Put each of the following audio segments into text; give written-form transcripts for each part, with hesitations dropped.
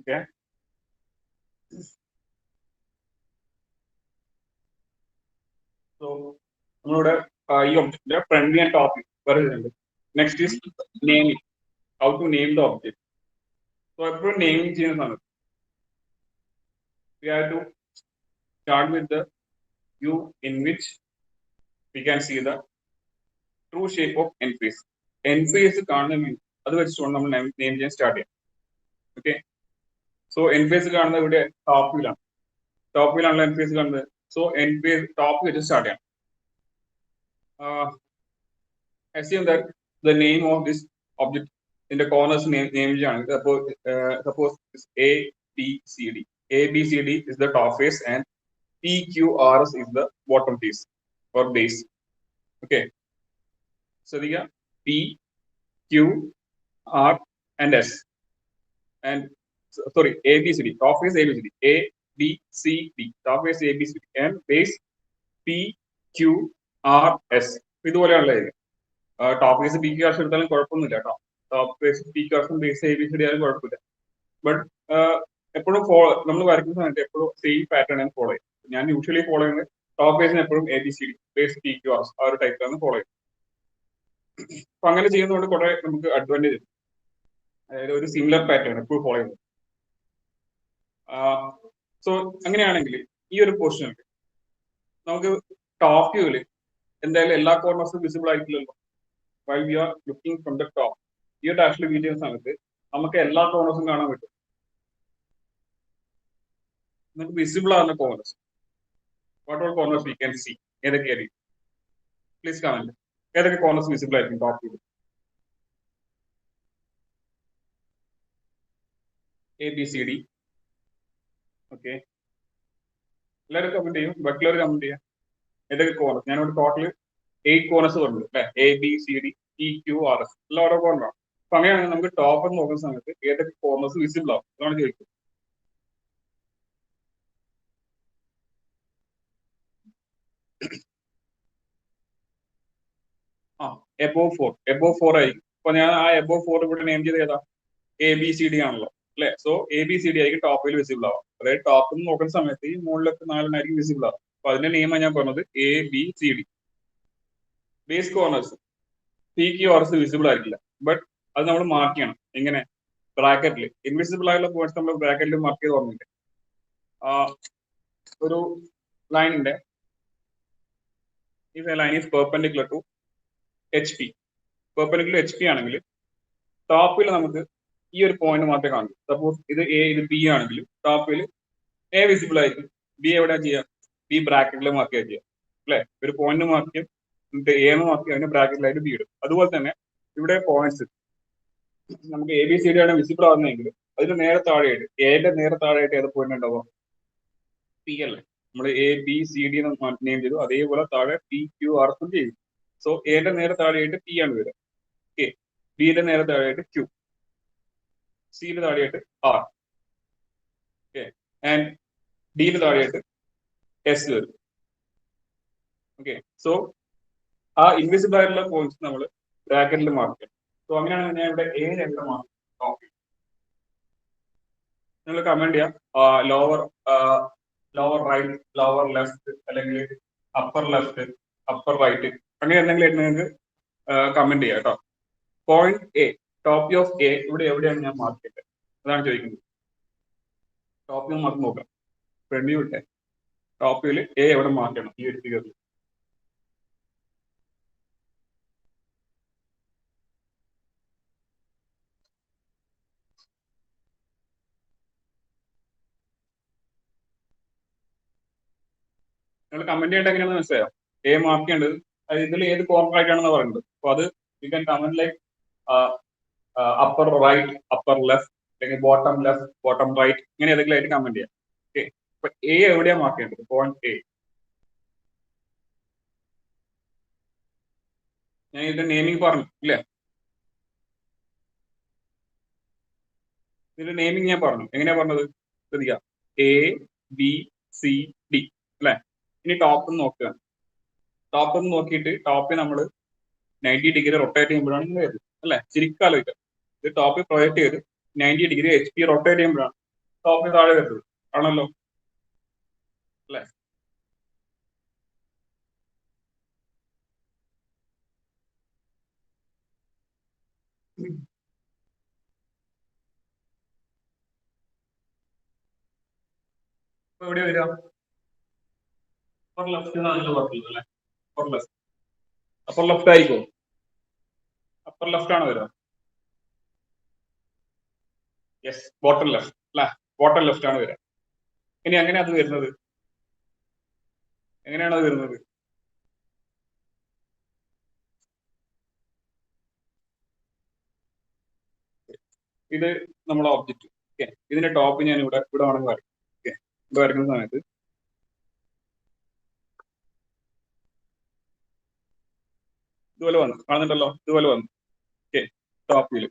Okay. So നമ്മളിവിടെ ഈ ഒബ്ജക്റ്റിന്റെ ഫ്രണ്ട്ലി ആൻഡ് ടോപ്പിക് പറയുന്നുണ്ട്. Next is naming. How to name the object. So എപ്പോഴും നെയിമിംഗ് ചെയ്യുന്ന സമയത്ത് we have to start with the view in which we can see the true shape of end face. End face കാണുന്ന view അത് വെച്ചിട്ടുണ്ട് നമ്മൾ name ചെയ്യാൻ start ചെയ്യാം. Okay. So end face കാണുന്നത് ഇവിടെ ടോപ്പ് വ്യൂലാണ്. ടോപ്പ് വ്യൂലാണല്ലോ end face കാണുന്നത്. So end face top വെച്ച് സ്റ്റാർട്ട് ചെയ്യാം. Assume that the name of this object in the corners name suppose it's A B C D. A B C D is the top face and P Q R S is the bottom face or base. Okay. So the P Q R and S and sorry A B C D. Top face A B C D. A B C D. Top face A B C D and base P Q R S. ഇതുപോലെയാണല്ലോ top case P ക്യാഷ് എടുത്താലും കുഴപ്പമൊന്നുമില്ല കേട്ടോ. ടോപ്പ് case പി ക്യാഷും base A B C D ആയാലും കുഴപ്പമില്ല. ബട്ട് എപ്പോഴും നമ്മൾ വരയ്ക്കുന്ന സമയത്ത് എപ്പോഴും സെയിം പാറ്റേൺ ആണ് ഫോളോ ചെയ്യും. ഞാൻ യൂഷ്വലി ഫോളോ ചെയ്യുന്നത് ടോപ്പ് കേസിന് എപ്പോഴും A B C D base P Q R ആ ഒരു ടൈപ്പിലാണ് ഫോളോ ചെയ്യുന്നത്. അപ്പൊ അങ്ങനെ ചെയ്യുന്നതുകൊണ്ട് കുറെ നമുക്ക് അഡ്വാൻറ്റേജ് ഉണ്ട്. അതായത് ഒരു സിമിലർ പാറ്റേൺ എപ്പോഴും ഫോളോ ചെയ്യുന്നത്. സോ അങ്ങനെയാണെങ്കിൽ ഈ ഒരു പൊസിഷനിൽ നമുക്ക് ടോപ്പ് വ്യൂവിൽ എന്തായാലും എല്ലാ കോർണേഴ്സും വിസിബിൾ ആയിട്ടില്ലല്ലോ. While we are looking from the top, ഈ ഒരു ഡാഷിൽ വ്യൂ ചെയ്യുന്ന സമയത്ത് നമുക്ക് എല്ലാ കോർണേഴ്സും കാണാൻ പറ്റും. നമുക്ക് വിസിബിൾ ആകുന്ന corners, what all corners we can see, ഏതൊക്കെയായിരിക്കും? Please comment. ഏതൊക്കെ കോർണേഴ്സ് വിസിബിൾ ആയിരിക്കും top view? A B C D. Okay, എല്ലാവരും കമന്റ് ചെയ്യും. ബാക്കിയുള്ളവർ കമന്റ് ചെയ്യാം. ഏതൊക്കെ കോർണേഴ്സ്? ഞാനിവിടെ ടോട്ടൽ 8 കോർണേഴ്സ് പറഞ്ഞു അല്ലെ. A B C D T Q R S എല്ലാം ഓരോ കോർണറാണ്. അപ്പൊ അങ്ങനെയാണെങ്കിൽ നമുക്ക് ടോപ്പ് നോക്കുന്ന സമയത്ത് ഏതൊക്കെ കോർണേഴ്സ് വിസിബിൾ ആവും അതാണ് ചോദിക്കുന്നത്. എബോവ് ഫോർ ആയിരിക്കും. അപ്പൊ ഞാൻ ആ എബോവ് 4 ഇവിടെ നെയിം ചെയ്ത് ഏതാ? എ ബി സി ഡി ആണല്ലോ അല്ലെ. So A B C D ആയിരിക്കും ടോപ്പിൽ വിസിബിൾ ആവാം. അതായത് ടോപ്പിൽ നോക്കുന്ന സമയത്ത് ഈ മുകളിലൊക്കെ 4 വിസിബിൾ ആവും. അപ്പൊ അതിന്റെ നെയിമാണ് ഞാൻ പറഞ്ഞത് A B C D. Base corners P Q R S visible ആയിരിക്കില്ല. ബട്ട് അത് നമ്മൾ മാർക്ക് ചെയ്യണം. എങ്ങനെ? ബ്രാക്കറ്റിൽ ഇൻവിസിബിൾ ആയുള്ള പോയിന്റ്സ് നമ്മൾ ബ്രാക്കറ്റിൽ മാർക്ക് ചെയ്ത് ഓർമ്മില്ല. ഒരു ലൈനിന്റെ if a line is perpendicular to HP, perpendicular HP ആണെങ്കിൽ ടോപ്പിൽ നമുക്ക് ഈ ഒരു പോയിന്റ് മാത്രമേ കാണൂ. സപ്പോസ് ഇത് എ ഇത് ബി ആണെങ്കിൽ ടോപ്പിൽ എ വിസിബിൾ ആയിരിക്കും. ബി എവിടെ ചെയ്യാം? ബി ബ്രാക്കറ്റിൽ മാർക്ക് ചെയ്യുക അല്ലെ. ഒരു പോയിന്റ് മാർക്ക് ചെയ്യും, എന്നിട്ട് എ എന്ന് മാർക്ക് ചെയ്യും, അതിന് ബ്രാക്കറ്റിലായിട്ട് ബി ഇടും. അതുപോലെ തന്നെ ഇവിടെ പോയിന്റ്സ് നമുക്ക് എ ബി സി ഡി ആണ് വിസിബിൾ ആവുന്നതെങ്കിൽ അതിന് നേരെ താഴെയായിട്ട് എന്റെ നേരെ താഴെയായിട്ട് ഏത് പോയിന്റ് ഉണ്ടാവും? പി അല്ലേ. നമ്മൾ എ ബി സി ഡി എന്ന് നെയിം ചെയ്തു. അതേപോലെ താഴെ പി ക്യു ആർ എസും ചെയ്തു. സോ എന്റെ നേരെ താഴെയായിട്ട് പി ആണ് വരിക. ഓക്കെ, ബിയുടെ നേരെ താഴെയായിട്ട് ക്യു, സിയുടെ താഴെയായിട്ട് ആർ, ഓക്കെ, ആൻഡ് ഡിയുടെ താഴെയായിട്ട് എസ് വരും. ഓക്കെ, സോ ആ ഇൻവിസിബിൾ ആയിട്ടുള്ള പോയിന്റ്സ് നമ്മൾ ബ്രാക്കറ്റിൽ മാർക്ക് ചെയ്യണം. സോ അങ്ങനെയാണ് ഞാൻ ഇവിടെ എ രണ്ട് മാർക്ക്. ഓക്കെ, നിങ്ങൾ കമന്റ് ചെയ്യാം. ലോവർ റൈറ്റ്, ലോവർ ലെഫ്റ്റ്, അല്ലെങ്കിൽ അപ്പർ ലെഫ്റ്റ്, അപ്പർ റൈറ്റ്, അങ്ങനെ എന്തെങ്കിലും നിങ്ങൾക്ക് കമന്റ് ചെയ്യാം കേട്ടോ. Point A, top view of A ഇവിടെ എവിടെയാണ് ഞാൻ മാർക്ക് ചെയ്തത്? അതാണ് ചോദിക്കുന്നത്. ടോപ്പ് വ്യൂ മാർക്ക് നോക്കാം. ഫ്രണ്ട് വ്യൂ ഇട്ടെ ടോപ്പ് വ്യൂല് എ എവിടെ മാർക്ക് ചെയ്യണം ഈ ഒരു ഫിഗറിൽ? നിങ്ങൾ കമന്റ് ചെയ്യേണ്ട എങ്ങനെയാണെന്ന് മനസ്സിലായോ? എ മാർക്ക് ചെയ്യേണ്ടത് അത് ഇതിൽ ഏത് കോർണർ ആയിട്ടാണെന്ന് പറയുന്നത്. അപ്പൊ അത് you can comment like upper right, upper left, അല്ലെങ്കിൽ ബോട്ടം ലെഫ്റ്റ്, ബോട്ടം റൈറ്റ്, ഇങ്ങനെ ഏതെങ്കിലും ആയിട്ട് കമന്റ് ചെയ്യാം. ഓക്കെ, അപ്പൊ എ എവിടെയാണ് മാർക്ക് ചെയ്യേണ്ടത്? Point A. ഞാൻ ഇതിന്റെ നെയിമിംഗ് പറഞ്ഞു ഇല്ലേ? ഇതിന്റെ നെയിമിംഗ് ഞാൻ പറഞ്ഞു. എങ്ങനെയാ പറഞ്ഞത്? ശ്രദ്ധിക്കാം. എ ബി സി ഡി അല്ലെ. ഇനി ടോപ്പ് നോക്കുക. ടോപ്പ് നോക്കിയിട്ട് ടോപ്പിൽ നമ്മൾ 90 ഡിഗ്രി റൊട്ടേറ്റ് ചെയ്യുമ്പോഴാണ് ഇങ്ങനെ വരുന്നത് അല്ലെ. ശരിക്കും ആലോചിക്കാം. ഇത് ടോപ്പിൽ പ്രൊജക്ട് ചെയ്ത് 90 ഡിഗ്രി HP റൊട്ടേറ്റ് ചെയ്യുമ്പോഴാണ് ടോപ്പിൽ താഴെ വരുന്നത് ആണല്ലോ അല്ലെ? ഇപ്പൊ എവിടെ വരിക? അപ്പർ ലെഫ്റ്റ് എന്നാണല്ലോ പറഞ്ഞത് അല്ലെ? Upper left. അപ്പർ ലെഫ്റ്റ് ആയിരിക്കും. അപ്പർ ലെഫ്റ്റ് ആണ് വരിക. യെസ്, ബോട്ടം ലെഫ്റ്റ് അല്ലെ? ബോട്ടം ലെഫ്റ്റ് ആണ് വരിക. ഇനി എങ്ങനെയാ അത് വരുന്നത്? എങ്ങനെയാണ് അത് വരുന്നത്? ഇത് നമ്മളെ ഒബ്ജക്റ്റ്. ഓക്കെ, ഇതിന്റെ ടോപ്പ് ഞാൻ ഇവിടെ വേണമെങ്കിൽ വരയ്ക്കും. ഓക്കെ, ഇവിടെ വരയ്ക്കുന്ന സമയത്ത് ഇതുപോലെ വന്നു കാണുന്നുണ്ടല്ലോ, ഇതുപോലെ വന്നു. ഓക്കെ, ടോപ്പിൽ.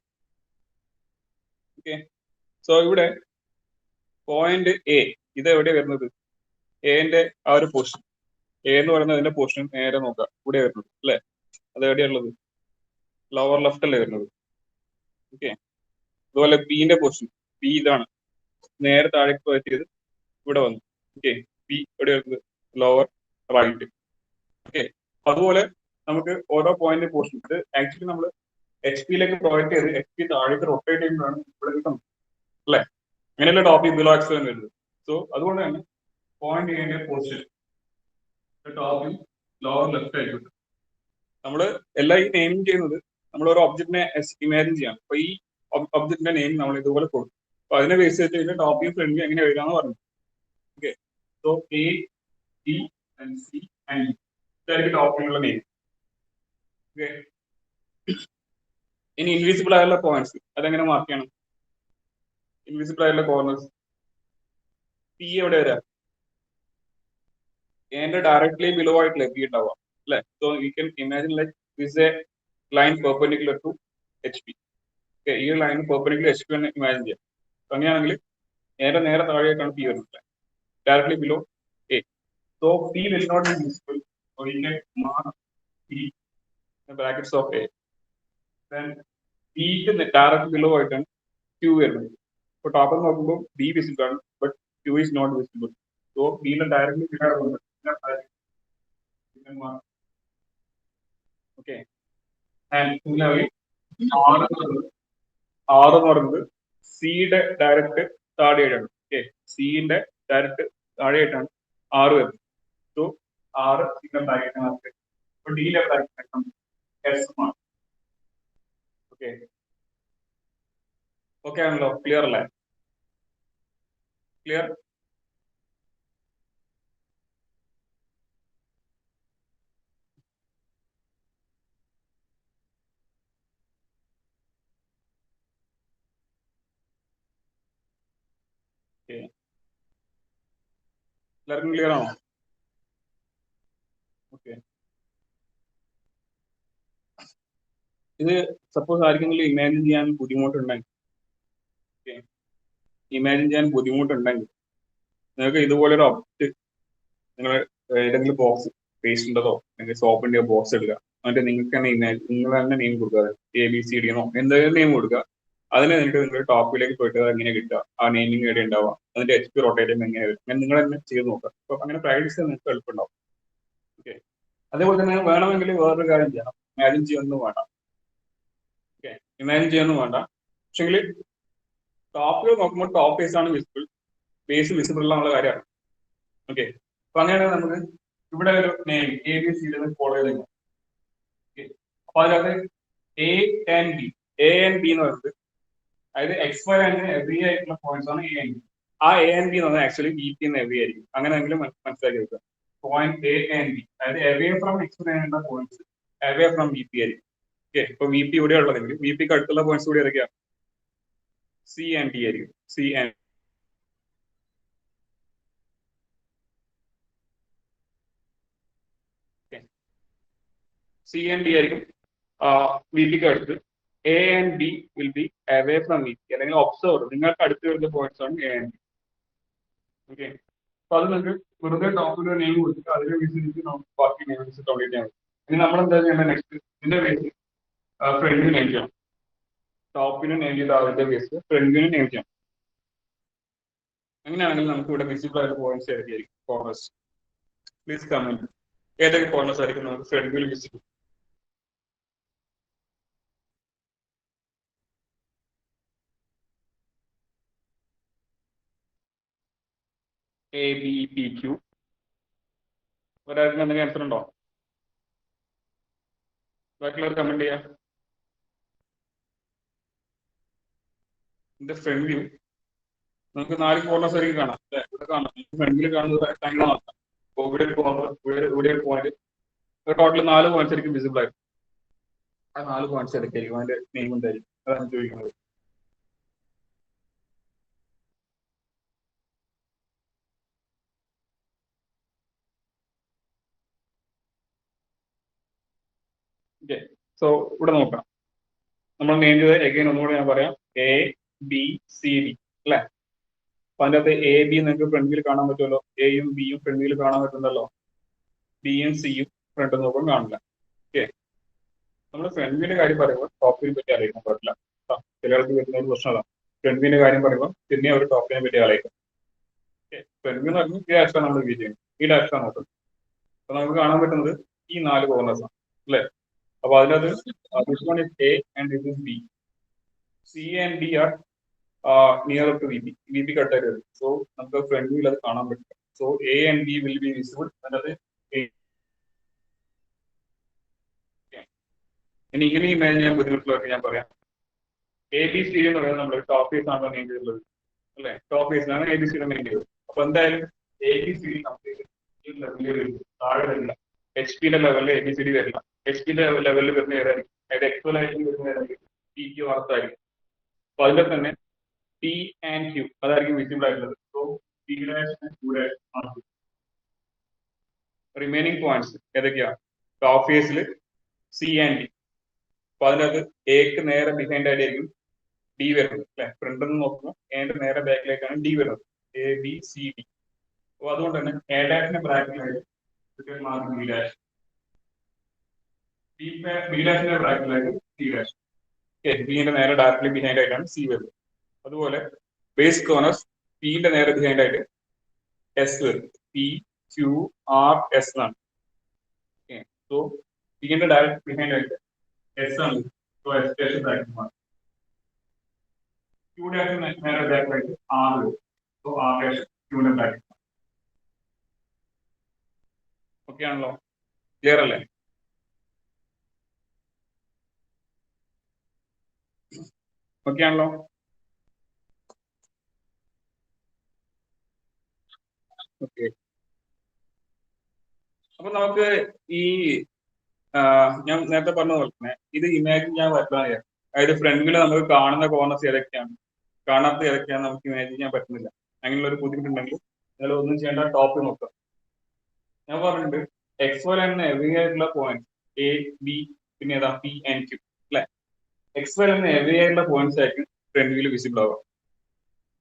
ഓക്കെ, സോ ഇവിടെ പോയിന്റ് എ, ഇത് എവിടെയാണ് വരുന്നത്? എന്റെ ആ ഒരു പൊസിഷൻ, എ എന്ന് പറയുന്നത് അതിന്റെ പൊസിഷൻ നേരെ നോക്കാം, ഇവിടെ വരുന്നത് അല്ലെ? അത് എവിടെയുള്ളത്? ലോവർ ലെഫ്റ്റ് അല്ലേ വരുന്നത്? ഓക്കെ, അതുപോലെ ബിന്റെ പൊസിഷൻ, ബി ഇതാണ്, നേരെ താഴേക്ക് പറ്റിയത് ഇവിടെ വന്നു. ഓക്കെ, ബി എവിടെ വരുന്നത്? Lower right. ഓക്കെ, അതുപോലെ നമുക്ക് ഓരോ പോയിന്റ് പൊസിഷൻ, ഇത് ആക്ച്വലി നമ്മൾ എച്ച് പിയിലേക്ക് പ്രൊവൈഡ് ചെയ്ത് എച്ച് പി താഴേക്ക് റൊട്ടേറ്റ് ചെയ്യുമ്പോഴാണ് ഇവിടെ കിട്ടുന്നത് അല്ലെ? അങ്ങനെയല്ല ടോപ്പിക് ബിലോ ആക്സിഡന്റ് വരുന്നത്. സോ അതുകൊണ്ട് തന്നെ പോയിന്റ് ചെയ്യേണ്ട പൊസിഷൻ ടോപ്പിൽ ലോവർ ലെഫ്റ്റ് ആയിരിക്കും. നമ്മൾ എല്ലാം ഈ നെയിം ചെയ്യുന്നത് നമ്മൾ ഒരു ഒബ്ജക്റ്റിനെ ഇമാജിൻ ചെയ്യാം. അപ്പൊ ഈ ഒബ്ജക്റ്റിന്റെ നെയിം നമ്മൾ ഇതുപോലെ കൊടുക്കും. അപ്പൊ അതിനെ ബേസ് ചെയ്തിട്ട് ടോപ്പിക് ഫ്രണ്ട് എങ്ങനെ എഴുതാന്ന് പറഞ്ഞു. Okay, so A B and C and ഇതായിരിക്കും ടോപ്പിലുള്ള നെയിം. ഓക്കെ, ഇനി ഇൻവിസിബിൾ ആയുള്ള പോയിന്റ്സ് അതെങ്ങനെ മാർക്ക് ചെയ്യണം? ഇൻവിസിബിൾ ആയുള്ള കോർണേഴ്സ് പി എവിടെ വരാം? എന്റെ ഡയറക്ട്ലി ബിലോ ആയിട്ടില്ലേ പി ഉണ്ടാവുക അല്ലെ? So you can imagine like this a line perpendicular to H P. Okay, ഈ ലൈൻ പെർപെൻഡിക്കുലർ എച്ച് പി എന്ന് ഇമാജിൻ ചെയ്യാം. അങ്ങനെയാണെങ്കിൽ നേരെ താഴെയായിട്ടാണ് പി വരുന്നത്, directly below A. So P will not be visible, so you Ken mark P in brackets of A. Then B ക്ക് direct below ആയിട്ടാണ് Q വരുന്നത്. ഇപ്പൊ ടോപ്പിൽ നോക്കുമ്പോൾ B വിസിബിൾ ആണ്, but Q is not visible. So B ന്റെ directly below ആണ്. Okay, and similarly R എന്ന് പറയുന്നത് സിയുടെ ഡയറക്റ്റ് താഴെയായിട്ടാണ്. ഓക്കെ, സിന്റെ ഡയറക്റ്റ് താഴെയായിട്ടാണ് R വരുന്നത്. സോ R സിന്റെ ഡയറക്റ്റ്, ഇപ്പൊ ഡിയിലെ ഡയറക്റ്റ് S ആണ്. ഓക്കെ, ഓക്കെ ആണല്ലോ, ക്ലിയർ അല്ലേ? ക്ലിയർ? എല്ലാവർക്കും ക്ലിയർ ആണോ? ഓക്കെ, ഇത് സപ്പോസ് ആർക്കെങ്കിലും ഇമാജിൻ ചെയ്യാൻ ബുദ്ധിമുട്ടുണ്ടെങ്കിൽ, നിങ്ങൾക്ക് ഇതുപോലെ ഒരു ഒബ്ജക്റ്റ് നിങ്ങൾ ഏതെങ്കിലും ബോക്സ് പേസ്റ്റിൻ്റെതോ അല്ലെങ്കിൽ സോപ്പിന്റെ ബോക്സ് എടുക്കുക, എന്നിട്ട് നിങ്ങൾക്ക് തന്നെ നിങ്ങൾ തന്നെ നെയിം കൊടുക്കുക, ABCD എന്നോ എന്തെങ്കിലും നെയിം കൊടുക്കുക. അതിനെ എന്നിട്ട് നിങ്ങൾ ടോപ്പിലേക്ക് പോയിട്ട് എങ്ങനെ കിട്ടുക, ആ നെയിമിങ് എവിടെ ഉണ്ടാവുക, അതിന്റെ HP റൊട്ടേറ്റ് ചെയ്യുമ്പോൾ എങ്ങനെ വരും, അങ്ങനെ നിങ്ങൾ തന്നെ ചെയ്ത് നോക്കുക. അപ്പൊ അങ്ങനെ പ്രാക്ടീസ് ചെയ്യാൻ നിങ്ങൾക്ക് എളുപ്പമുണ്ടാവും. ഓക്കെ, അതേപോലെ തന്നെ വേണമെങ്കിൽ വേറൊരു കാര്യം ചെയ്യണം, ഇമാജിൻ ചെയ്യൊന്നും വേണ്ട. ഓക്കെ, ഇമാജിൻ ചെയ്യൊന്നും വേണ്ട, പക്ഷെങ്കിൽ ടോപ്പിൽ നോക്കുമ്പോൾ ടോപ്പ് ബേസ് ആണ് വിസിബിൾ, ബേസ് വിസിബിൾ എന്നുള്ള കാര്യമാണ്. ഓക്കെ, അപ്പൊ അങ്ങനെയാണെങ്കിൽ നമുക്ക് ഇവിടെ ഒരു നെയിം ABCD ഫോളോ ചെയ്ത് കഴിഞ്ഞാൽ, അപ്പൊ അതിനകത്ത് A and B എന്ന് പറയുന്നത്, അതായത് XY ആൻഡ് എവറി ആയിട്ടുള്ള പോയിന്റ്സ് ആണ് A and B. ആ A and B എന്ന് പറഞ്ഞാൽ ആക്ച്വലി VP എന്ന് എവറി ആയിരിക്കും. അങ്ങനെയെങ്കിലും മനസ്സിലാക്കി വെക്കുക. പോയിന്റ് A and B, അതായത് അവേ ഫ്രം XY ആയിട്ടുള്ള പോയിന്റ്സ് അവേ ഫ്രം VP ആയിരിക്കും. ഓക്കെ, ഇപ്പൊ VP ഇവിടെ ഉള്ളതെങ്കിൽ VPക്ക് അടുത്തുള്ള പോയിന്റ്സ് കൂടി ഏതൊക്കെയാണ്? C and D ആയിരിക്കും. C and D ആയിരിക്കും VPക്ക് അടുത്ത്. A and B will be away from VP, അല്ലെങ്കിൽ ഒബ്സർവ്, നിങ്ങൾക്ക് അടുത്ത് വരുന്ന പോയിന്റ്സ് ആണ് A and B. ഓക്കെ, അപ്പൊ അത് നിങ്ങൾക്ക് വെറുതെ ടോപ്പിൽ ഒരു നെയിം കൊടുത്തിട്ട് അതിനെ വിസിറ്റ് നമുക്ക് ബാക്കി നെയിംസ് കംപ്ലീറ്റ് ചെയ്യാൻ പറ്റും. ഇനി നമ്മൾ എന്താ ചെയ്യേണ്ടത്? നെക്സ്റ്റ് ഇതിന്റെ ബേസ് ഫ്രണ്ടിന് നെയിം ചെയ്യണം. ടോപ്പിന് നെയിം ചെയ്ത അതിന്റെ ബേസ് ഫ്രണ്ടിന് നെയിം ചെയ്യണം. അങ്ങനെയാണെങ്കിൽ നമുക്ക് ഇവിടെ വിസിബിൾ ആയിട്ടുള്ള പോയിന്റ്സ് ഏതൊക്കെയായിരിക്കും? കോർണേഴ്സ്. Please comment. ഏതൊക്കെ കോർണേഴ്സ് ആയിരിക്കും നമുക്ക് ഫ്രണ്ട് വ്യൂവിൽ visible? A B P Q. ഒരാൾക്ക് എന്തെങ്കിലും ആൻസർ ഉണ്ടോ? ബാക്കിയുള്ളവർ കമന്റ് ചെയ്യാം. ഇതിന്റെ ഫ്രണ്ട് വ്യൂ നമുക്ക് 4 കോർണേഴ്സ് ആയിരിക്കും കാണാം. ഇവിടെ കാണാം, ഫ്രണ്ടിൽ കാണുന്നത് റെക്ടാങ്കിൾ മാത്രം. അപ്പോൾ ഇവിടെ ഒരു കോർണർ, ഇവിടെ ഒരു പോയിന്റ്, ടോട്ടൽ 4 പോയിന്റ്സ് ആയിരിക്കും വിസിബിൾ ആയിട്ട്. ആ 4 പോയിന്റ്സ് ഏതൊക്കെയായിരിക്കും? അതിന്റെ നെയിം എന്തായിരിക്കും? അതാണ് ചോദിക്കുന്നത്. ഓക്കെ, സോ ഇവിടെ നോക്കാം. നമ്മൾ നെയിം ചെയ്ത് എഗൈൻ ഒന്നുകൂടെ ഞാൻ പറയാം. എ ബി സി ഡി അല്ലെ? അപ്പൊ അതിന്റെ അകത്ത് എ ബി നിങ്ങൾക്ക് ഫ്രണ്ട് വ്യൂവിൽ കാണാൻ പറ്റുമല്ലോ. എയും ബിയും ഫ്രണ്ട് വ്യൂവിൽ കാണാൻ പറ്റുന്നല്ലോ. ബിയും സിയും ഫ്രണ്ട് നോക്കുമ്പോൾ കാണില്ല. ഓക്കെ, നമ്മൾ ഫ്രണ്ട് വ്യൂവിന്റെ കാര്യം പറയുമ്പോൾ ടോപ്പ് വ്യൂവിനെ പറ്റി അറിയിക്കാൻ പറ്റില്ല. ചില ആൾക്ക് വരുന്ന ഒരു പ്രശ്നം അതാണ്. ഫ്രണ്ട് വ്യൂവിന്റെ കാര്യം പറയുമ്പോൾ പിന്നെ അവർ ടോപ്പ് വ്യൂവിനെ പറ്റി അറിയിക്കും. ഫ്രണ്ട് വ്യൂ എന്ന് പറഞ്ഞാൽ ഈ ഡയറക്ഷനാണ് നമ്മൾ വ്യൂ ചെയ്യുന്നത്, ഈ ഡയറക്ഷനാണ് നോക്കുന്നത്. അപ്പൊ നമുക്ക് കാണാൻ പറ്റുന്നത് ഈ 4 കോർണേഴ്സ് ആണ് അല്ലെ? അപ്പൊ അതിനകത്ത് this one is A and this is B. C and D are near to V B. V B കട്ടായിട്ട് വരും. സോ നമുക്ക് ഫ്രണ്ട് വ്യൂവിൽ അത് കാണാൻ പറ്റില്ല. So A and B will be visible. അതിനകത്ത് ഇനി ഇങ്ങനെ ഇമാജിൻ ചെയ്യാൻ ബുദ്ധിമുട്ടുള്ളവർക്ക് ഞാൻ പറയാം. എ ബി സി എന്ന് പറയുന്നത് നമ്മൾ ടോപ്പ് ഫേസ് ആണ് മെയിൻ ചെയ്തിട്ടുള്ളത് അല്ലെ? ടോപ്പ് ഫേസിലാണ് എ ബി സിയുടെ മെയിൻ ചെയ്തത്. അപ്പൊ എന്തായാലും എ ബി സി ഡി നമുക്ക് താഴെ വരില്ല. എച്ച് പിയുടെ ലെവലിൽ എ ബി സി ഡി വരില്ല. എച്ച് പിയുടെ ലെവലിൽ വരുന്ന ഏതായിരിക്കും? അതായത് എക്സ്വൽ ആയിരിക്കും വരുന്ന ഏതായിരിക്കും? പി ക്യു ആർത്തായിരിക്കും. അപ്പൊ അതിന്റെ തന്നെ പി ആൻഡ് ക്യു അതായിരിക്കും വിസിബിൾ ആയിട്ടുള്ളത്. So P dash and Q dash ആണ് റിമൈനിങ് പോയിന്റ്സ്. ഏതൊക്കെയാണ്? ടോപ്പ് ഫേസിൽ സി ആൻഡ് ഡി. അപ്പൊ അതിനകത്ത് എക്ക് നേരെ ബിഹൈൻഡ് ആയിട്ടായിരിക്കും ഡി വരുന്നത് അല്ലെ? ഫ്രണ്ടിൽ നിന്ന് നോക്കുമ്പോൾ എന്റെ നേരെ ബാക്കിലേക്കാണ് ഡി വരുന്നത്. A B C D. അപ്പൊ അതുകൊണ്ട് തന്നെ എ ഡാഷിന്റെ ബ്രാക്കറ്റിലായിട്ട് ബി ഡാഷ്, ബി ഡാഷിന്റെ ബ്രാക്കറ്റിലായിട്ട് സി ഡാഷ്. ബിന്റെ നേരെ ഡയറക്ട്ലി ബിഹൈൻഡ് ആയിട്ടാണ് സി വരുന്നത്. അതുപോലെ ബേസ് കോർണേഴ്സ് പിന്റെ നേരെ ബിഹൈൻഡ് ആയിട്ട് എസ് വരും. പി ക്യു ആർ എസ് എന്നാണ്. സോ പിന്റെ ഡയറക്ട് ബിഹൈൻഡ് ആയിട്ട് എസ് ആണ്. സോ എസ് ഡാഷ് ബ്രാക്കറ്റ് മാറും. ക്യൂ ഡാഷ് നേരെ ബാക്കിലായിട്ട് ആർ വരും. സോ ആർ ഡാഷ് ക്യൂന്റെ ബ്രാക്കറ്റ്. ഓക്കെ ആണല്ലോ? ക്ലിയർ അല്ലേ? ഓക്കെ ആണല്ലോ? ഓക്കെ, അപ്പൊ നമുക്ക് ഈ ഞാൻ നേരത്തെ പറഞ്ഞ പോലെ തന്നെ ഇത് ഇമാജിൻ ചെയ്യാൻ പറ്റുന്ന, അതായത് ഫ്രണ്ടിൽ നമുക്ക് കാണുന്ന കോർണേഴ്സ് ഏതൊക്കെയാണ്, കാണാത്ത ഏതൊക്കെയാണ് നമുക്ക് ഇമാജിൻ ചെയ്യാൻ പറ്റുന്നില്ല. അങ്ങനെയുള്ള ഒരു ബുദ്ധിമുട്ടുണ്ടെങ്കിൽ നിങ്ങൾ ഒന്നും ചെയ്യേണ്ട, ടോപ്പ് നോക്കുക. ഞാൻ പറഞ്ഞിട്ടുണ്ട് എക്സ് വൈ എന്ന എവറി ആയിട്ടുള്ള പോയിന്റ് എ ബി പിന്നെ ഏതാ പി ആൻഡ് ക്യൂ അല്ലെ? എക്സ് വൈ എന്ന എവറി ആയിട്ടുള്ള പോയിന്റ്സ് ആയിരിക്കും ഫ്രണ്ട് വ്യൂവിൽ വിസിബിൾ ആവുക.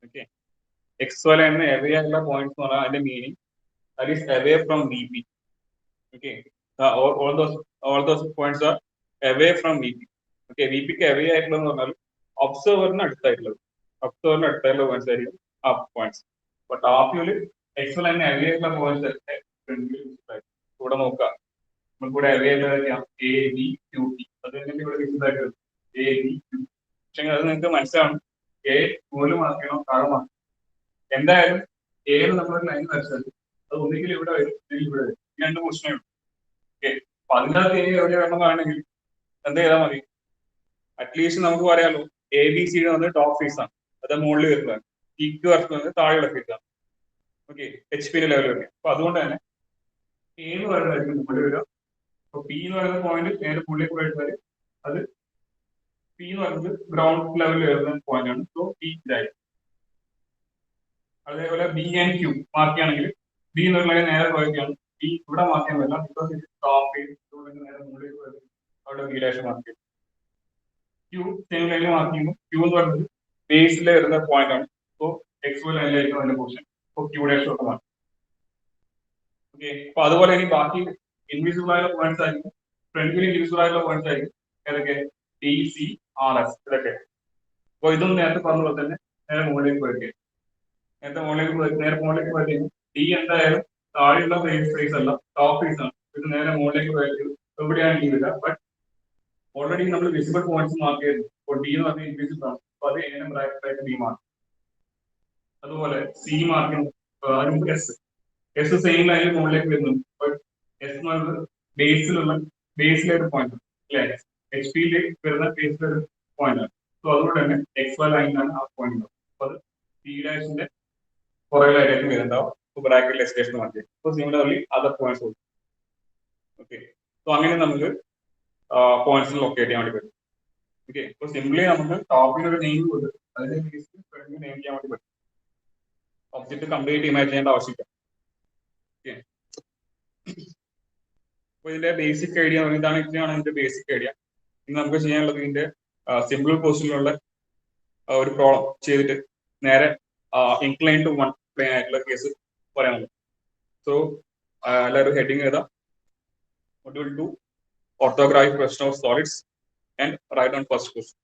ഓക്കെ, എക്സ് വൈ എന്ന എവറി ആയിട്ടുള്ള പോയിന്റ്സ് എന്ന് പറഞ്ഞാൽ അതിന്റെ meaning that is away from V P. Okay, all those points are away from VP. Okay, വിപിക്ക് away ആയിട്ടുള്ളതെന്ന് പറഞ്ഞാൽ ഒബ്സർവറിന് അടുത്തായിട്ടുള്ളത്. ഒബ്സർവറിന് അടുത്തായിട്ടുള്ള പോയിന്റ്സ് ആയിരിക്കും ആ പോയിന്റ്സ്. അപ്പൊ ടോപ്പ് വ്യൂല് എക്സൽ തന്നെ അവേ ആയിട്ടുള്ള പോയിന്റ്സ് ഒക്കെ ഇവിടെ നോക്കുക. നമുക്കിവിടെ അവേ ആയിട്ടുള്ള എ ബി ക്യു ടി. അത് തന്നെ ഇവിടെ വിസിബിൾ ആയിട്ട് എ ബി ക്യു. പക്ഷെ അത് നിങ്ങൾക്ക് മനസ്സിലാവും എ മുകളിൽ മാർക്കണോ താഴെ മാർക്കണം. എന്തായാലും എയിൽ നമ്മളൊരു ലൈൻ വരച്ചാൽ അത് ഒന്നുകിൽ ഇവിടെ വരും അല്ലെങ്കിൽ ഇവിടെ വരും. രണ്ട് പൊസിഷനേ ഉള്ളൂ. ഓക്കെ, അപ്പൊ അതിനകത്ത് എവിടെ വേണമെന്നാണെങ്കിൽ എന്ത് ചെയ്താൽ മതി? അറ്റ്ലീസ്റ്റ് നമുക്ക് പറയാലോ എ ബി സി വന്ന് ടോപ്പ് ഫേസ് ആണ്, അത് മുകളിൽ വരുന്നതാണ്. പീക്ക് വർക്ക് വന്നത് താഴെയുള്ള ഫേസ് ആണ്. ഓക്കെ, എച്ച് പിന്റെ ലെവൽ വരെ. അപ്പൊ അതുകൊണ്ട് തന്നെ എ എന്ന് പറയുന്നതായിരിക്കും മുകളിൽ വരിക. അപ്പൊ പി എന്ന് പറയുന്ന പോയിന്റ് നേരെ മുകളിലേക്ക് വരുന്നത്, അത് പി എന്ന് പറയുന്നത് ഗ്രൗണ്ട് ലെവലിൽ വരുന്ന പോയിന്റ് ആണ്. സോ പി ഇതായിരിക്കും. അതേപോലെ ബി ആൻഡ് ക്യൂ മാർക്ക് ചെയ്യുകയാണെങ്കിൽ ബി എന്നുള്ള നേരെ പോയൊക്കെയാണ്. ബി ഇവിടെ മാർക്ക് ചെയ്യാൻ പറ്റില്ല, ബിക്കോസ് ഇത് ടോപ്പ് നേരെ മുകളിലേക്ക് വരുന്നത്. അവിടെ ബി ഡാഷ് മാർക്ക് ചെയ്യും. ക്യൂ സെയിം ലൈനിൽ മാർക്ക് ചെയ്യുമ്പോൾ ക്യൂ എന്ന് പറയുന്നത് ബേസിൽ വരുന്ന പോയിന്റ് ആണ്. സോ എക്സ് വൈ ലൈനിലായിരിക്കും അതിന്റെ പൊസിഷൻ. സോ ക്യൂ ഡാഷ് ഒക്കെ മാർക്ക്. ഓക്കെ, അപ്പൊ അതുപോലെ ഇനി ബാക്കി ഇൻവിസിബിൾ ആയിട്ടുള്ള പോയിന്റ്സ് ആയിരിക്കും. ഫ്രണ്ടിൽ ഇൻവിസിബിൾ ആയിട്ടുള്ള പോയിന്റ്സ് ആയിരിക്കും ഏതൊക്കെ? ഡി സി ആർ എസ് ഇതൊക്കെ. അപ്പൊ ഇതും നേരത്തെ പറഞ്ഞ പോലെ തന്നെ നേരെ മുകളിലേക്ക് വരിക. നേരത്തെ മുകളിലേക്ക് നേരെ മുകളിലേക്ക് പോയി ഡി എന്തായാലും താഴെയുള്ള ഫേസ് അല്ല, ടോപ്പ് ഫേസ് ആണ്. ഇത് നേരെ മുകളിലേക്ക് പോയത് എവിടെയാണ് ഡി വരിക. ബട്ട് ഓൾറെഡി നമ്മൾ വിസിബിൾ പോയിന്റ്സ് മാർക്ക് ചെയ്തു. ഇപ്പോൾ ഡി എന്ന് പറഞ്ഞാൽ ഇൻവിസിബിൾ ആണ്. അപ്പൊ അത് എങ്ങനെ ബ്രാക്കറ്റ് ഡി മാർക്ക്. അതുപോലെ C mark S. S same ലൈനിൽ മുകളിലേക്ക് വരുന്നു. ബട്ട് എസ് എന്ന് പറയുന്നത് ബേസിലെ ഒരു പോയിന്റ് അല്ലെ, എച്ച് പിയിൽ വരുന്ന ബേസിലെ ഒരു പോയിന്റ് ആണ്. സോ അതുകൊണ്ട് തന്നെ എക്സ് വൈ ലൈനിലാണ് ആ പോയിന്റ്. അപ്പൊ അത് സി ഡാഷിന്റെ പുറകിലായിട്ട് വരുന്നുണ്ടാവും. ബ്രാക്കറ്റിൽ എക്സ്റ്റേഷൻ മാറ്റി. So similarly other points. Okay, so അങ്ങനെ നമുക്ക് പോയിന്റ്സ് ലൊക്കേറ്റ് ചെയ്യാൻ വേണ്ടി പറ്റും. ഓക്കെ, അപ്പൊ സിംപ്ലി നമുക്ക് ടോപ്പിന് ഒരു നെയിം കൊടുക്കും, അതിന്റെ നെയിം ചെയ്യാൻ വേണ്ടി പറ്റും. ഒബ്ജക്റ്റ് കംപ്ലീറ്റ് ഇമാജിൻ ചെയ്യേണ്ട ആവശ്യമില്ല. ഓക്കെ, അപ്പൊ ഇതിന്റെ ബേസിക് ഐഡിയ ഇതാണ്. ഇത്രയാണ് ഇതിന്റെ ബേസിക് ഐഡിയ. ഇനി നമുക്ക് ചെയ്യാനുള്ളത് ഇതിന്റെ സിമ്പിൾ പോസ്റ്റിലുള്ള ഒരു പ്രോബ്ലം ചെയ്തിട്ട് നേരെ ഇൻക്ലൈൻ ടു വൺ പ്ലെയിൻ ആയിട്ടുള്ള കേസ് പറയാനുള്ളത്. സോ എല്ലാവരും ഹെഡിങ് എഴുതാം. Module 2 orthographic question of solids and write on first question.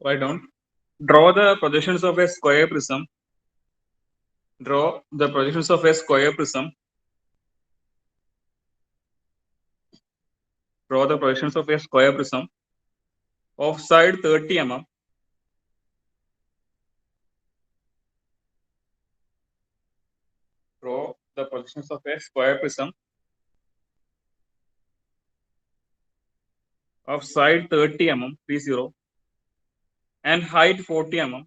Write down. Draw the projections of a square prism. Draw the projections of a square prism. Draw the projections of a square prism of side 30 mm. Draw the projections of a square prism of side 30 mm 30 and height 40 mm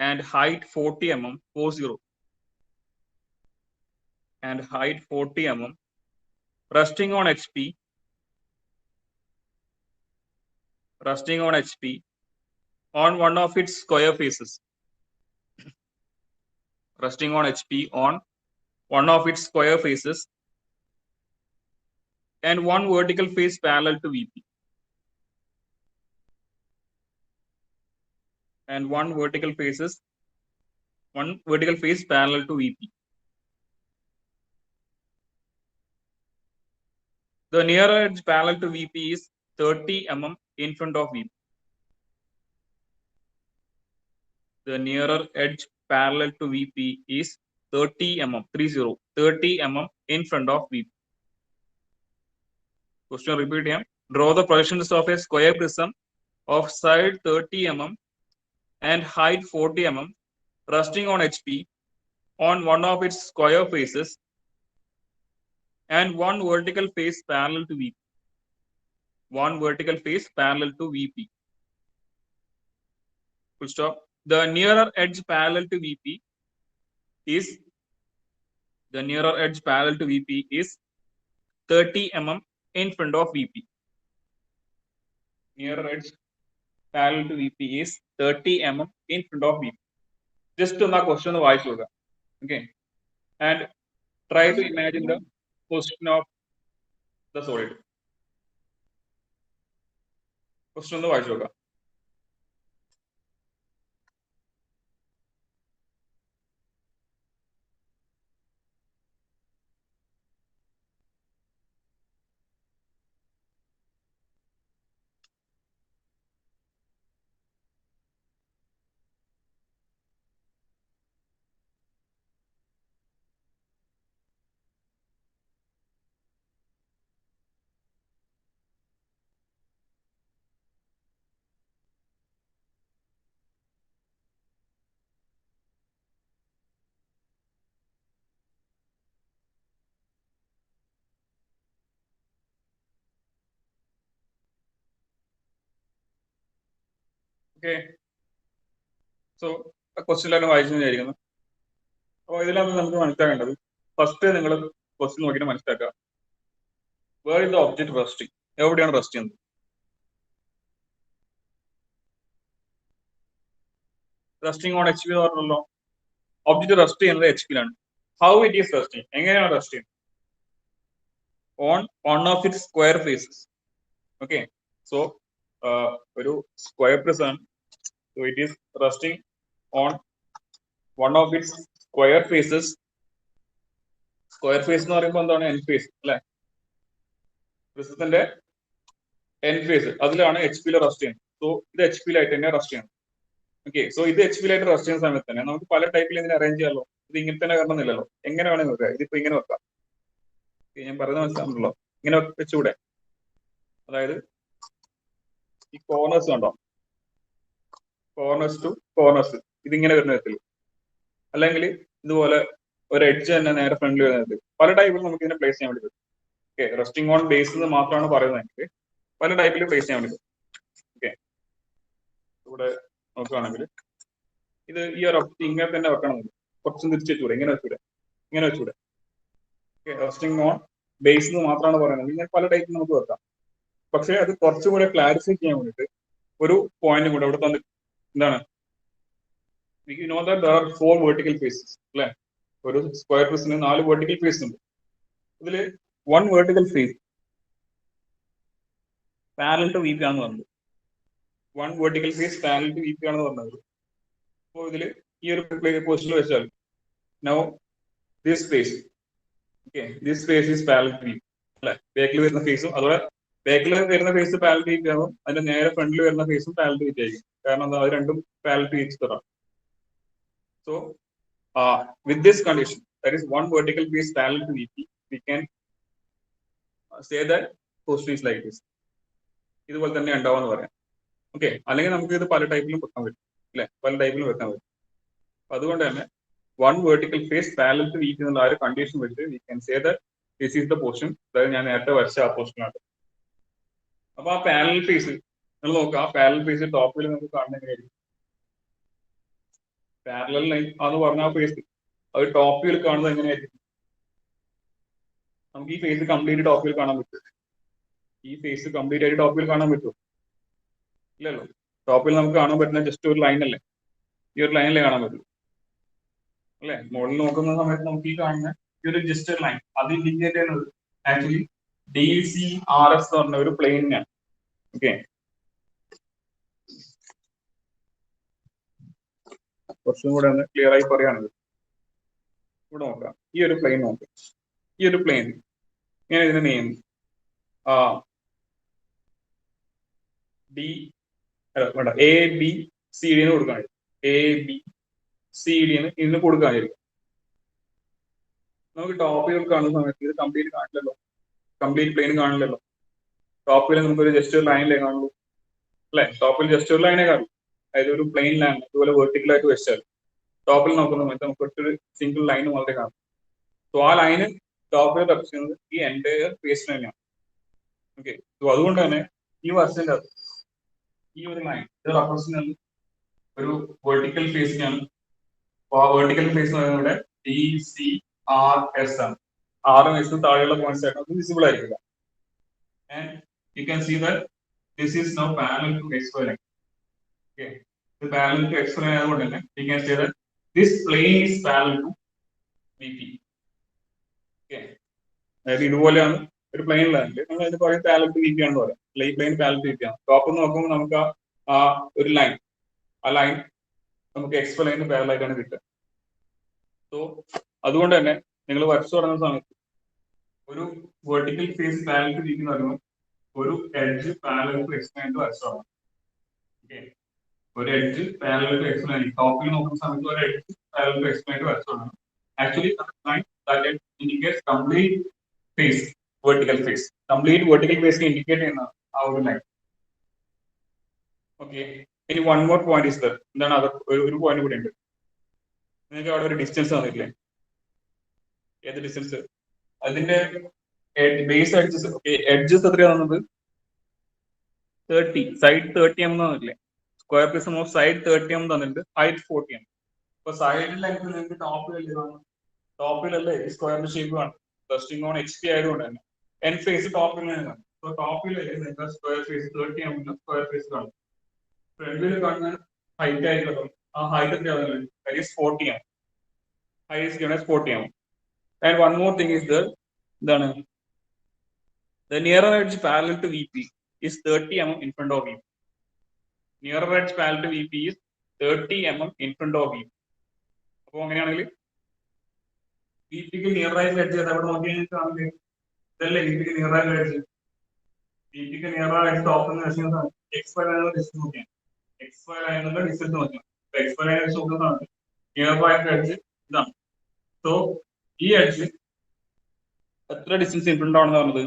and height 40 mm 40 and height 40 mm resting on HP on one of its square faces. Resting on HP on one of its square faces and one vertical face parallel to VP. And one vertical face parallel to VP. The near edge parallel to VP is 30 mm in front of VP. The nearer edge parallel to VP is 30 mm 30 mm in front of VP. Question repeat here. Draw the projections of a square prism of side 30 mm and height 40 mm resting on HP on one of its square faces and one vertical face parallel to VP. One vertical face parallel to VP. Full stop. The nearer edge parallel to VP is 30 mm in front of VP. Nearer edge parallel to VP is 30 mm in front of VP. Just to my question of why sugar. Okay. And try to imagine the position of the solid. Question of why sugar. Okay, so question എല്ലാം വായിച്ചു വിചാരിക്കുന്നു. അപ്പോൾ ഇതിലാണ് നമുക്ക് മനസ്സിലാക്കേണ്ടത്. First നിങ്ങൾ question നോക്കിയിട്ട് മനസ്സിലാക്കുക, where is the object resting, എവിടെയാണ് റെസ്റ്റ് ചെയ്യുന്നത്. റെസ്റ്റിംഗ് ഓൺ HP എന്ന് പറഞ്ഞല്ലോ, ഒബ്ജക്ട് റെസ്റ്റ് ചെയ്യുന്നത് HP-ലാണ്. ഹൗ ഇറ്റ് ഈസ് റെസ്റ്റിംഗ്, എങ്ങനെയാണ് റെസ്റ്റ് ചെയ്യുന്നത്? On one of its square faces. Okay, so ഒരു സ്ക്വയർ പ്രിസം ആണ്, so it is resting on one of its square faces. Square face എന്ന് പറയുമ്പോൾ എന്താണ്? എൻ ഫേസ് അല്ലെ, പ്രിസത്തിന്റെ എൻ ഫേസ്, അതിലാണ് HP-യിൽ rest ചെയ്യുന്നത്. സോ ഇത് HP-യിലായിട്ട് തന്നെ റെസ്റ്റ് ചെയ്യണം. ഓക്കെ, സോ ഇത് HP-യിലായിട്ട് റെസ്റ്റ് ചെയ്യുന്ന സമയത്ത് തന്നെ നമുക്ക് പല ടൈപ്പിൽ ഇതിനെ അറേഞ്ച് ചെയ്യാമല്ലോ. ഇത് ഇങ്ങനെ തന്നെ വരണമെന്നില്ലല്ലോ, എങ്ങനെ വേണമെങ്കിൽ വെക്കാം. ഇതിപ്പോ ഇങ്ങനെ വെക്കാം, ഞാൻ പറയുന്നത് മനസ്സിലാണല്ലോ, ഇങ്ങനെ വെച്ചുകൂടെ? അതായത് ഈ കോർണേഴ്സ് കണ്ടോ, കോർണേഴ്സ് ടു കോർണേഴ്സ് ഇതിങ്ങനെ വരുന്ന വിധത്തിൽ, അല്ലെങ്കിൽ ഇതുപോലെ ഒരു എഡ്ജ് തന്നെ നേരെ ഫ്രണ്ടിൽ വരുന്ന വിധത്തിൽ, പല ടൈപ്പിൽ നമുക്ക് ഇതിനെ പ്ലേസ് ചെയ്യാൻ വേണ്ടി പറ്റും. ഓക്കെ, റെസ്റ്റിംഗ് ഓൺ ബേസ് എന്ന് മാത്രമാണ് പറയുന്നതെങ്കിൽ പല ടൈപ്പിൽ പ്ലേസ് ചെയ്യാൻ വേണ്ടി പറ്റും. ഓക്കെ, ഇവിടെ നോക്കുകയാണെങ്കിൽ ഇത് ഈ ഒരു ഇങ്ങനെ തന്നെ വെക്കണമെന്നില്ല, കുറച്ചും തിരിച്ചു വെച്ചൂടെ, ഇങ്ങനെ വെച്ചൂടെ, ഇങ്ങനെ വെച്ചൂടെ. ഓക്കെ, റെസ്റ്റിംഗ് ഓൺ ബേസ് എന്ന് മാത്രമാണ് പറയുന്നത്. ഇങ്ങനെ പല ടൈപ്പിൽ നമുക്ക് വെക്കാം. പക്ഷേ അത് കുറച്ചുകൂടെ ക്ലാരിഫൈ ചെയ്യാൻ വേണ്ടിയിട്ട് ഒരു പോയിന്റ് കൂടെ ഇവിടെ തന്നിട്ട്, എന്താണ്, you know that there are 4 vertical faces അല്ലെ, ഒരു സ്ക്വയർ പ്രിസത്തിന് 4 വെർട്ടിക്കൽ ഫേസ് ഉണ്ട്. ഇതില് 1 vertical face parallel to VP ആണെന്ന് പറഞ്ഞത്. 1 vertical face parallel to VP ആണെന്ന് പറഞ്ഞത്. അപ്പോൾ ഇതില് ഈ ഒരു പൊസിഷനിൽ വെച്ചാൽ now this face, okay, this face is parallel to VP അല്ലെ, ബാക്കിൽ വരുന്ന ഫേസും അതുപോലെ ബാക്കിൽ വരുന്ന ഫേസ് പാരലൽ ടു VP ആകും, അതിന്റെ നേരെ ഫ്രണ്ടിൽ വരുന്ന ഫേസും പാരലൽ ടു VP ആയിരിക്കും. കാരണം എന്താ, അത് രണ്ടും parallel to each other. So with this condition, that is 1 vertical face parallel to VP, we can say that position is like this. ഇതുപോലെ തന്നെ ഉണ്ടാവുമെന്ന് പറയാം. ഓക്കെ, അല്ലെങ്കിൽ നമുക്ക് ഇത് പല ടൈപ്പിലും വെക്കാൻ പറ്റും അല്ലെ, പല ടൈപ്പിലും വെക്കാൻ പറ്റും. അതുകൊണ്ട് തന്നെ 1 vertical face parallel to VP എന്നുള്ള ആ ഒരു കണ്ടീഷൻ വെച്ച് we can say that this is the portion, അതായത് ഞാൻ നേരത്തെ വരച്ച ആ പോർഷനാണ്. അപ്പൊ ആ പാരലൽ ഫേസ് നിങ്ങൾ നോക്കുക, ആ പാരലൽ ഫേസ് ടോപ്പിൽ നമുക്ക് കാണുന്ന എങ്ങനെയായിരിക്കും? പാരലൽ ലൈൻ എന്ന് പറഞ്ഞ ആ ഫേസ് അത് ടോപ്പ് വ്യൂവിൽ കാണുന്നത് എങ്ങനെയായിരിക്കും? നമുക്ക് ഈ ഫേസ് കംപ്ലീറ്റ് ടോപ്പ് വ്യൂവിൽ കാണാൻ പറ്റും? ഈ ഫേസ് കംപ്ലീറ്റ് ആയിട്ട് ടോപ്പ് വ്യൂവിൽ കാണാൻ പറ്റുമോ? ഇല്ലല്ലോ. ടോപ്പിൽ നമുക്ക് കാണാൻ പറ്റുന്ന ജസ്റ്റ് ഒരു ലൈൻ അല്ലേ, ഈ ഒരു ലൈനല്ലേ കാണാൻ പറ്റും അല്ലെ. മുകളിൽ നോക്കുന്ന സമയത്ത് നമുക്ക് ഈ കാണുന്ന ഈ ഒരു ജസ്റ്റ് ഒരു ലൈൻ, അത് ഇൻഡിക്കേറ്റ് ചെയ്യുന്നത് ആക്ച്വലി DCRS എന്ന് പറഞ്ഞ ഒരു പ്ലെയിനാണ്. ഓക്കെ, കുറച്ചും കൂടെ ഒന്ന് ക്ലിയർ ആയി പറയുകയാണെങ്കിൽ ഇവിടെ നോക്കാം, ഈ ഒരു പ്ലെയിൻ നോക്കാം, ഈ ഒരു പ്ലെയിൻ ഇങ്ങനെ ഇതിന് നെയിം ABCD എന്ന് കൊടുക്കാൻ, ABCD എന്ന് ഇതിന് കൊടുക്കാനായിരിക്കും. നമുക്ക് ടോപ്പിൽ കാണുന്ന സമയത്ത് ഇത് കംപ്ലീറ്റ് കാണില്ലല്ലോ, കംപ്ലീറ്റ് പ്ലെയിൻ കാണില്ലല്ലോ. ടോപ്പിൽ നമുക്കൊരു ജസ്റ്റ് ഒരു ലൈനിലേ കാണുള്ളൂ അല്ലെ, ടോപ്പിൽ ജസ്റ്റ് ഒരു ലൈനേ കാണുള്ളൂ. അതായത് ഒരു പ്ലെയിൻ ലൈൻ ഇതുപോലെ വെർട്ടിക്കൽ ആയിട്ട് വെച്ചാൽ ടോപ്പിൽ നോക്കുന്ന സമയത്ത് നമുക്ക് ഒരു സിംഗിൾ ലൈൻ വളരെ കാണും. സോ ആ ലൈന് ടോപ്പിൽ റെപ്രസെന്റ് ചെയ്യുന്നത് ഈ എൻ്റയർ ഫേസിന് തന്നെയാണ്. ഓക്കെ, സോ അതുകൊണ്ട് തന്നെ ഈ വർഷന്റെ അത് ഈ ഒരു ലൈൻ ഇത് റെപ്രസെന്റ് ചെയ്യുന്നത് ഒരു വെർട്ടിക്കൽ ഫേസിനാണ്. അപ്പൊ ആ വെർട്ടിക്കൽ ഫേസ് എന്ന് പറയുന്നത് ഇവിടെ DCRS ആണ്. 6 വയസ്സിന് താഴെയുള്ള പോയിന്റ്സ് ആയിട്ട് അത് വിസിബിൾ ആയിരിക്കില്ല. And you can see that this is now parallel to XY line. Okay, ഇത് പാരലൽ ടു XY ലൈൻ ആയതുകൊണ്ട് തന്നെ you can see that this plane is parallel to VP. Okay, അതായത് ഇതുപോലെയാണ് ഒരു പ്ലെയിൻ ലൈനിൽ നമ്മൾ അതിന് പറയും പാരലൽ ടു VP ആണെന്ന് പറയാം. ഈ പ്ലെയിൻ പാരലൽ ടു VP ആണ്. ടോപ്പ് നോക്കുമ്പോൾ നമുക്ക് ആ ഒരു ലൈൻ, ആ ലൈൻ നമുക്ക് XY ലൈനിന് പാരലൽ ആയിട്ടാണ് കിട്ടുക. സോ അതുകൊണ്ട് തന്നെ നിങ്ങൾ വരച്ചു തുടങ്ങുന്ന സമയത്ത് ഒരു vertical face parallel to VP എന്ന് പറയുമ്പോൾ ഒരു എഡ്ജ് പാരലൽ ടു XY ആയിട്ട് വരച്ചു തുടങ്ങണം. ഓക്കെ, ഒരു edge parallel to XY line ടോപ്പിൽ നോക്കുന്ന സമയത്ത് ഒരു എഡ്ജ് പാരലൽ ടു XY ആയിട്ട് വരച്ചു തുടങ്ങണം. Actually that indicates complete face, vertical face. Complete vertical face indicate ചെയ്യുന്ന ആ ഒരു ലൈൻ. ഓക്കെ, ഇനി one more point is there. എന്താണ് അത്? ഒരു പോയിന്റ് കൂടെ ഉണ്ട്. നിങ്ങൾക്ക് അവിടെ ഒരു ഡിസ്റ്റൻസ് തന്നിട്ടില്ലേ? ഏത് ഡിസ്റ്റൻസ്? അതിന്റെ ബേസ് എഡ്ജസ്. ഓക്കെ, എഡ്ജസ് എത്രയാണ് തന്നത്? 30, സൈഡ് 30 mm തന്നിട്ടില്ലേ? Square prism of side 30 mm തന്നിട്ടുണ്ട്, ഹൈറ്റ് 40 mm. ഇപ്പൊ സൈഡ് ലെങ്ത് നിങ്ങൾക്ക് ടോപ്പിലല്ലേ ഈ സ്ക്വയറിന്റെ ഷേപ്പ് കാണും. ടെസ്റ്റിംഗ് ഓൺ എച്ച് പി ആയതുകൊണ്ട് തന്നെ എൻ ഫേസ് ടോപ്പിൽ കാണും. സോ ടോപ്പിൽ നിങ്ങൾക്ക് square face 30 mm square face കാണും. ഫ്രണ്ടിൽ കാണുന്ന ഹൈറ്റ് ആയിട്ടുള്ളത് ആ ഹൈറ്റ് എത്രയാണ്? That is 40 mm. Height is given as 40 mm. And one more thing is there. The nearer edge parallel to VP is 30 mm in front of VP. Nearer edge parallel to VP is 30 mm in front of VP. അപ്പോൾ അങ്ങനെയാണെങ്കിൽ VPക്ക് near ആയിട്ടുള്ള edge എവിടെ നോക്കിയാൽ ഇതല്ലേ VPക്ക് near ആയിട്ടുള്ള edge. VPക്ക് near ആയിട്ട് top എന്ന് വെച്ചാൽ XY ലൈനുള്ള ഡിസ്റ്റൻസ് നോക്കിയാണ്. XY ലൈനുള്ള ഡിസ്റ്റൻസ് നോക്കിയാണ്. XY ലൈൻ വെച്ച് നോക്കുന്നതാണ് നിയർ ആയിട്ടുള്ള എഡ്ജ് ഇതാണ്. സോ ഈ എഡ്ജ് എത്ര ഡിസ്റ്റൻസ് ഇൻ ഫ്രണ്ട് ആണെന്ന് പറഞ്ഞത്?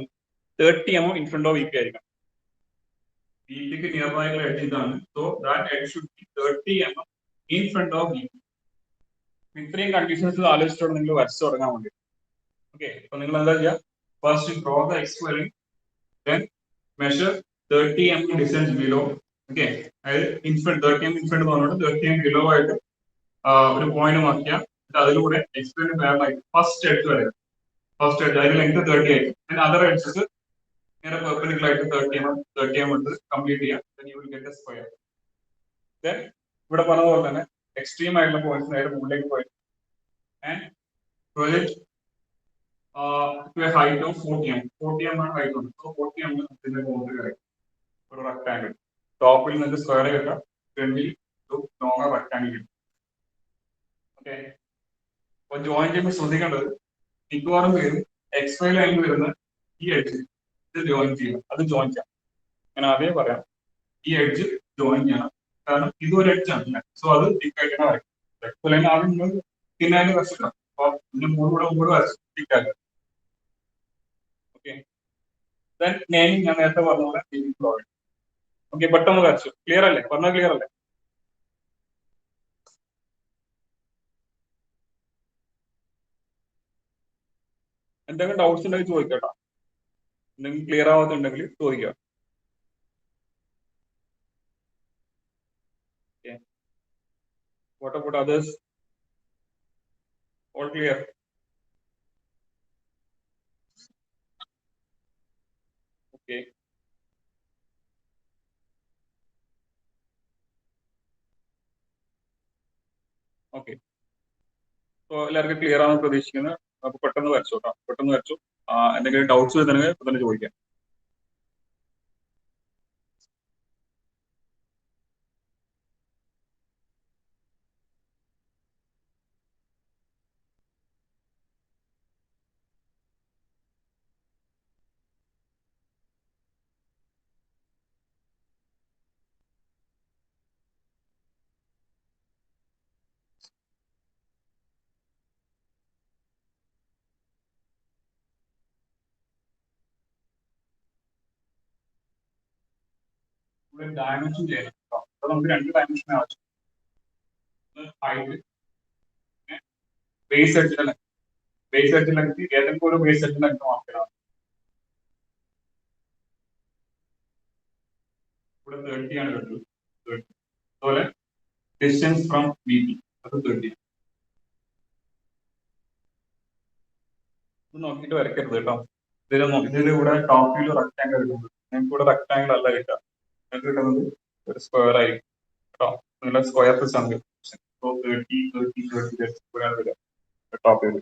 30 mm in front of VP ആയിരിക്കണം. VPക്ക് നിയർ ആയിട്ടുള്ള എഡ്ജ് ഇതാണ്. So that edge should be 30 mm in front of VP. ഇത്രയും കണ്ടീഷൻസ് ആലോചിച്ചിട്ട് നിങ്ങൾ വരച്ചു തുടങ്ങാൻ വേണ്ടി. ഓക്കെ, അപ്പൊ നിങ്ങൾ എന്താ ചെയ്യുക? First draw the XY line, then measure 30 mm distance below. Okay, അതായത് ഇൻഫ്രണ്ട് 30 mm ഇൻഫ്രണ്ട് പറഞ്ഞിട്ട് 30 mm below ആയിട്ട് ഒരു പോയിന്റ് മാർക്ക് ചെയ്യാം. അതിലൂടെ XY പാരലൽ ഫസ്റ്റ് എഡ്ജ് വരെ, ഫസ്റ്റ് എഡ്ജ് അതിന്റെ ലെങ്ത് 30 ആയിരിക്കും. then other edges ഇങ്ങനെ പെർപെൻഡിക്കുലർ ആയിട്ട് 30 mm എടുത്ത് കംപ്ലീറ്റ് ചെയ്യാം. then you will get a square. then ഇവിടെ പറഞ്ഞ പോലെ തന്നെ എക്സ്ട്രീം ആയിട്ടുള്ള പോയിന്റ്സ് നേരെ മുകളിലേക്ക് പോയി and project to a height of 40 mm. 40 mm ആണ് height ഉണ്ട്. So 40 mm ഇതിന്റെ മുകളിൽ കിടക്കും ഒരു റെക്ടാങ്കിൾ. ടോപ്പിൽ നിന്ന് സ്ക്വയർ കിട്ടാം, ഫ്രണ്ടിൽ ഒരു ലോങ്ങർ റെക്ടാങ്കിൾ കിട്ടും. ഓക്കെ, അപ്പൊ ജോയിൻ ചെയ്യുമ്പോൾ ശ്രദ്ധിക്കേണ്ടത് മിക്കവാറും പേര് XY ലൈനിൽ വരുന്ന ഈ എഡ്ജ് ഇത് ജോയിൻ ചെയ്യണം. അത് ജോയിൻ ചെയ്യാം. ഞാൻ ആദ്യം പറയാം, ഈ എഡ്ജ് ജോയിൻ ചെയ്യണം. കാരണം ഇതൊരു എഡ്ജ് ആണ്. സോ അത് ടിക്കായിട്ട് വരയ്ക്കും. XY ലൈൻ ആദ്യം നിങ്ങൾ പിന്നാലും വരച്ചിട്ടാണ്. അപ്പൊ ഇതിന്റെ മുകളിലൂടെ വരച്ചിട്ടാക്കുക. ഓക്കെ, ദെൻ നെയിമിംഗ് ഞാൻ നേരത്തെ പറഞ്ഞ പോലെ നെയിമിംഗ് പ്രൊവൈഡ്. ഓക്കെ, പെട്ടെന്ന് വരച്ചു. ക്ലിയർ അല്ലേ? പറഞ്ഞാൽ ക്ലിയർ അല്ലേ? എന്തെങ്കിലും ഡൗട്ട്സ് ഉണ്ടെങ്കിൽ ചോദിക്കട്ടോ. എന്തെങ്കിലും ക്ലിയർ ആവാത്തുണ്ടെങ്കിൽ ചോദിക്കുക. What about others? All clear? Okay. Okay, അപ്പോൾ എല്ലാവർക്കും ക്ലിയർ ആണെന്ന് പ്രതീക്ഷിക്കുന്നത്. അപ്പോൾ പെട്ടെന്ന് വരച്ചു കേട്ടോ, പെട്ടെന്ന് വരച്ചു. എന്തെങ്കിലും ഡൗട്ട്സ് വരുന്നുണ്ടെങ്കിൽ ഇപ്പൊ തന്നെ ചോദിക്കാം. ഡയമെൻഷൻ ചെയ്യണം. അപ്പൊ നമുക്ക് രണ്ട് ഡയമെൻഷൻ ആവശ്യം. ഹൈറ്റ്, ബേസ് എഡ്ജിന്റെ ലെങ്ത്. ബേസ് എഡ്ജിന്റെ ലെങ്ത് ഏതെങ്കിലും ഒരു ബേസ് എഡ്ജിന്റെ ലെങ്ത് മാർക്കണം. ഇവിടെ 30 ആണ് കിട്ടുന്നത്. അതുപോലെ ഡിസ്റ്റൻസ് ഫ്രം VP അത് 30. ഇത് നോക്കിയിട്ട് വരയ്ക്കരുത് കേട്ടോ. ഇതിൽ ഇവിടെ ടോപ്പ് വ്യൂ റെക്ടാങ്കിൾ കിട്ടുന്നത്. ഞങ്ങൾക്ക് ഇവിടെ റെക്ടാങ്കിൾ അല്ല കിട്ടുക. ഞങ്ങൾക്ക് കിട്ടുന്നത് ഒരു സ്ക്വയർ ആയിരിക്കും കേട്ടോ. നിങ്ങളുടെ സ്ക്വയർ പ്ലസ് ആണ്. 30 ടോപ്പ് വ്യൂ.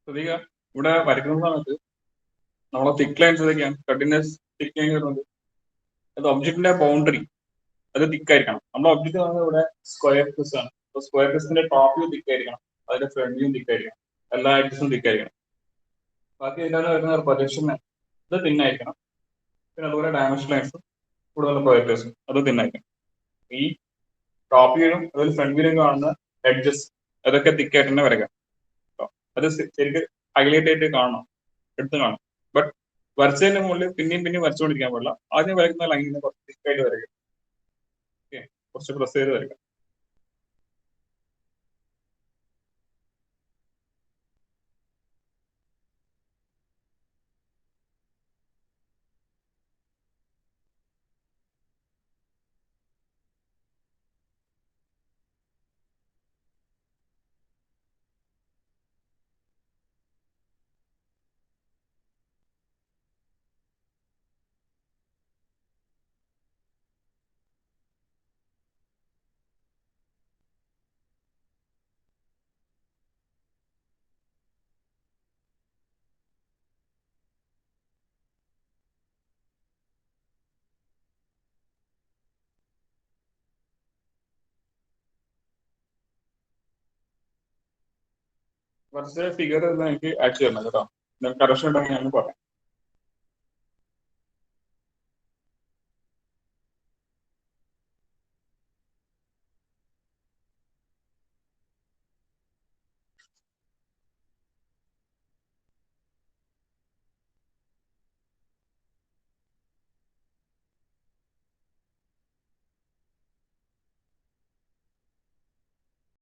ശ്രദ്ധിക്കുക, ഇവിടെ വരയ്ക്കുന്ന സമയത്ത് നമ്മളെ തിക്ക് ലൈൻസ് ഏതൊക്കെയാണ്? കണ്ടിന്യൂസ് തിക്ക് ലൈൻ വരുന്നത് അത് ഒബ്ജക്റ്റിന്റെ ബൗണ്ടറി അത് തിക്കായിരിക്കണം. നമ്മുടെ ഒബ്ജക്റ്റ് പറയുന്നത് ഇവിടെ സ്ക്വയർ ക്രിസ് ആണ്. അപ്പൊ സ്ക്വയർ ക്രിസിന്റെ ടോപ്പിൽ തിക്കായിരിക്കണം, അതിന്റെ ഫ്രണ്ടിലും തിക്കായിരിക്കണം, എല്ലാ എഡ്ജസും തിക്കായിരിക്കണം. ബാക്കി എന്താണ് വരുന്ന പ്രൊജക്ഷൻ ഇത് തിന്നായിരിക്കണം. പിന്നെ അതുപോലെ ഡയമെൻഷൻ ലൈൻസും കൂടുതൽ പ്രൊജക്ടേഴ്സും അത് തിന്നായിരിക്കണം. ഈ ടോപ്പ് വ്യൂലും അതുപോലെ ഫ്രണ്ട് വ്യൂലും കാണുന്ന എഡ്ജസ് അതൊക്കെ തിക്കായിട്ട് തന്നെ വരയ്ക്കാം. അത് ശരിക്കും ഹൈലൈറ്റ് ആയിട്ട് കാണണം, എടുത്ത് കാണണം. ബട്ട് വരച്ചതിന്റെ മുകളിൽ പിന്നെയും വരച്ചുകൊണ്ടിരിക്കാൻ പാടില്ല. ആദ്യം വരയ്ക്കുന്ന ലൈനിനെ കുറച്ച് തിക്കായിട്ട് വരയ്ക്കാം. ഓക്കെ, കുറച്ച് പ്രസ് ചെയ്ത് വരയ്ക്കാം. കുറച്ച് ഫിഗർ എനിക്ക് അയച്ചു തരണം കേട്ടോ. കറക്ഷൻ ഉണ്ടെങ്കിൽ ഞാൻ പറയാം.